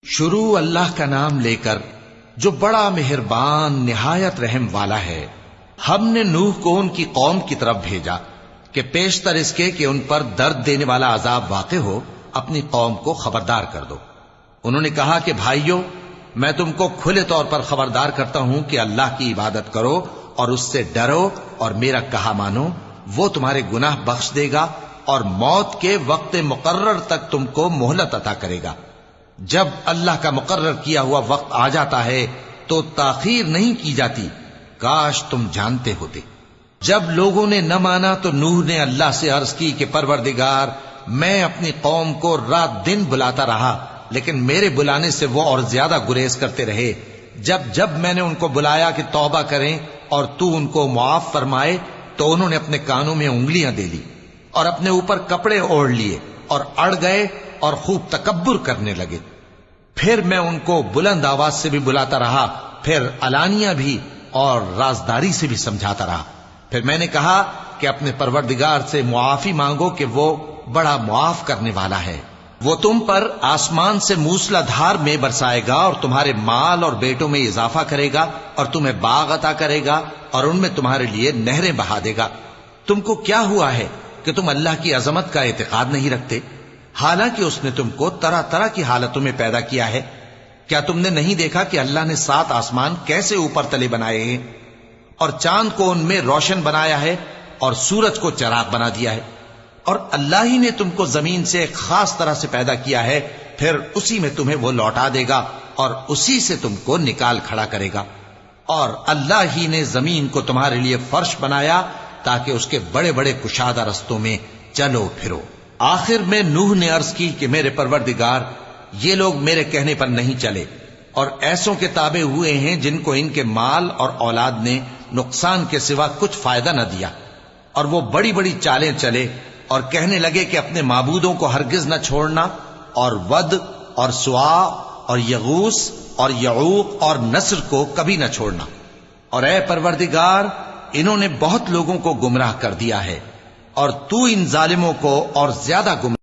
شروع اللہ کا نام لے کر جو بڑا مہربان نہایت رحم والا ہے۔ ہم نے نوح کو ان کی قوم کی طرف بھیجا کہ پیشتر اس کے کہ ان پر درد دینے والا عذاب واقع ہو اپنی قوم کو خبردار کر دو۔ انہوں نے کہا کہ بھائیو، میں تم کو کھلے طور پر خبردار کرتا ہوں کہ اللہ کی عبادت کرو اور اس سے ڈرو اور میرا کہا مانو، وہ تمہارے گناہ بخش دے گا اور موت کے وقت مقرر تک تم کو مہلت عطا کرے گا۔ جب اللہ کا مقرر کیا ہوا وقت آ جاتا ہے تو تاخیر نہیں کی جاتی، کاش تم جانتے ہوتے۔ جب لوگوں نے نہ مانا تو نوح نے اللہ سے عرض کی کہ پروردگار، میں اپنی قوم کو رات دن بلاتا رہا لیکن میرے بلانے سے وہ اور زیادہ گریز کرتے رہے۔ جب میں نے ان کو بلایا کہ توبہ کریں اور تو ان کو معاف فرمائے تو انہوں نے اپنے کانوں میں انگلیاں دے لی اور اپنے اوپر کپڑے اوڑھ لیے اور اڑ گئے اور خوب تکبر کرنے لگے۔ پھر میں ان کو بلند آواز سے بھی بلاتا رہا، پھر علانیہ بھی اور رازداری سے بھی سمجھاتا رہا۔ پھر میں نے کہا کہ اپنے پروردگار سے معافی مانگو کہ وہ بڑا معاف کرنے والا ہے، وہ تم پر آسمان سے موسلا دھار میں برسائے گا اور تمہارے مال اور بیٹوں میں اضافہ کرے گا اور تمہیں باغ عطا کرے گا اور ان میں تمہارے لیے نہریں بہا دے گا۔ تم کو کیا ہوا ہے کہ تم اللہ کی عظمت کا اعتقاد نہیں رکھتے، حالانکہ اس نے تم کو طرح طرح کی حالتوں میں پیدا کیا ہے؟ کیا تم نے نہیں دیکھا کہ اللہ نے 7 آسمان کیسے اوپر تلے بنائے ہیں اور چاند کو ان میں روشن بنایا ہے اور سورج کو چراغ بنا دیا ہے؟ اور اللہ ہی نے تم کو زمین سے ایک خاص طرح سے پیدا کیا ہے، پھر اسی میں تمہیں وہ لوٹا دے گا اور اسی سے تم کو نکال کھڑا کرے گا۔ اور اللہ ہی نے زمین کو تمہارے لیے فرش بنایا تاکہ اس کے بڑے بڑے کشادہ رستوں میں چلو پھرو۔ آخر میں نوح نے عرض کی کہ میرے پروردگار، یہ لوگ میرے کہنے پر نہیں چلے اور ایسوں کے تابع ہوئے ہیں جن کو ان کے مال اور اولاد نے نقصان کے سوا کچھ فائدہ نہ دیا، اور وہ بڑی بڑی چالیں چلے اور کہنے لگے کہ اپنے معبودوں کو ہرگز نہ چھوڑنا، اور ود اور سوا اور یغوث اور یعوق اور نصر کو کبھی نہ چھوڑنا۔ اور اے پروردگار، انہوں نے بہت لوگوں کو گمراہ کر دیا ہے اور تو ان ظالموں کو اور زیادہ گمراہ